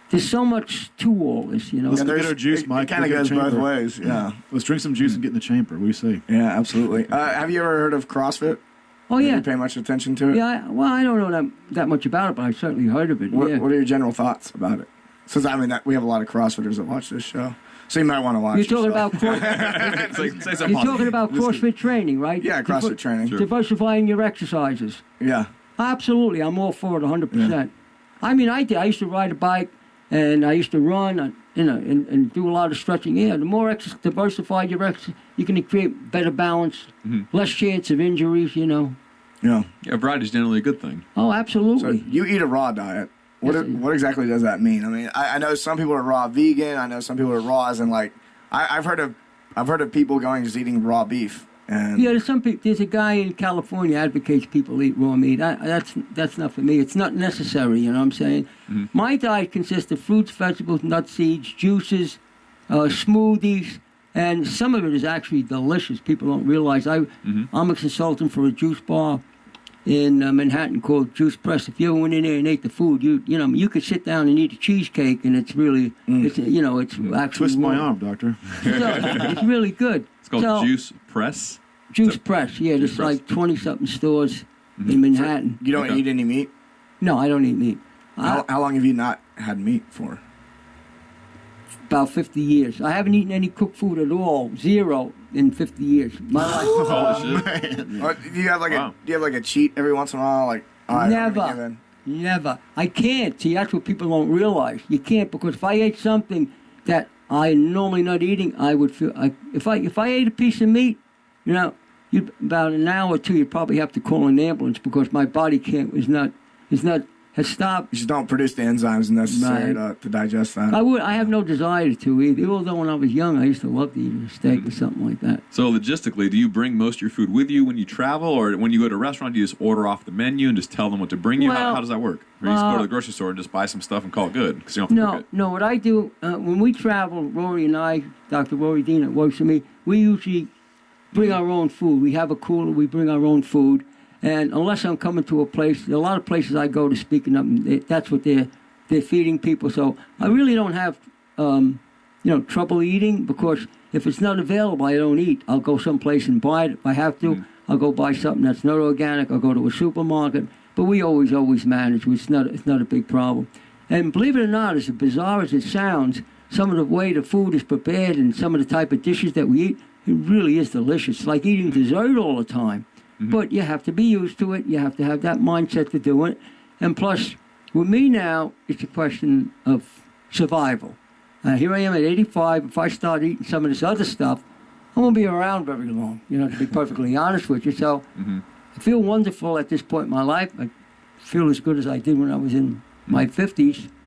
there's so much to all this, you know. Let's get our juice, Mike. It kind of goes both ways, yeah. Let's drink some juice and get in the chamber. What do you say? Yeah, absolutely. Have you ever heard of CrossFit? Oh, yeah. Do you pay much attention to it? Yeah, well, I don't know that much about it, but I've certainly heard of it. What yeah. are your general thoughts about it? Since, I mean, we have a lot of CrossFitters that watch this show. So you might want to watch it. You're talking about CrossFit training, right? Yeah, CrossFit training. Sure. Diversifying your exercises. Yeah. Absolutely. I'm all for it 100%. Yeah. I mean, I used to ride a bike, and I used to run, and do a lot of stretching. Yeah, the more diversified your exercise, you can create better balance, less chance of injuries, you know. Yeah. Yeah, variety is generally a good thing. Oh, absolutely. So you eat a raw diet. What exactly does that mean? I mean, I know some people are raw vegan. I know some people are raw as in like I've heard of people going just eating raw beef. And yeah, there's a guy in California advocates people eat raw meat. That's not for me. It's not necessary. You know what I'm saying? Mm-hmm. My diet consists of fruits, vegetables, nuts, seeds, juices, smoothies, and some of it is actually delicious. People don't realize I'm a consultant for a juice bar in Manhattan called Juice Press. If you ever went in there and ate the food, you could sit down and eat a cheesecake, and it's really, it's actually twist my arm, doctor. It's really good. It's called Juice Press. Juice Press, yeah. There's like 20-something stores in Manhattan. So you don't eat any meat? No, I don't eat meat. How long have you not had meat for? About 50 years. I haven't eaten any cooked food at all. 0 in 50 years. My life. Oh, man. Do you have like a cheat every once in a while? Like Never. I can't. See, that's what people don't realize. You can't, because if I ate something that I normally not eating, I would feel if I ate a piece of meat, about an hour or two, you'd probably have to call an ambulance, because my body has stopped. You just don't produce the enzymes necessary to digest that. I have no desire to either. Although when I was young, I used to love to eat a steak or something like that. So logistically, do you bring most of your food with you when you travel, or when you go to a restaurant, do you just order off the menu and just tell them what to bring you? How does that work? Or you just go to the grocery store and just buy some stuff and call it good, because you don't have to cook it? No. What I do when we travel, Rory and I, Dr. Rory Dean, that works for me, we usually bring our own food. We have a cooler. We bring our own food. And unless I'm coming to a place, a lot of places I go to speaking up, that's what they're feeding people. So I really don't have, trouble eating, because if it's not available, I don't eat. I'll go someplace and buy it if I have to. I'll go buy something that's not organic. I'll go to a supermarket. But we always manage. It's not a big problem. And believe it or not, as bizarre as it sounds, some of the way the food is prepared and some of the type of dishes that we eat, it really is delicious. It's like eating dessert all the time. But you have to be used to it. You have to have that mindset to do it. And plus, with me now, it's a question of survival. Here I am at 85. If I start eating some of this other stuff, I won't be around very long, to be perfectly honest with you. So I feel wonderful at this point in my life. I feel as good as I did when I was in my 50s.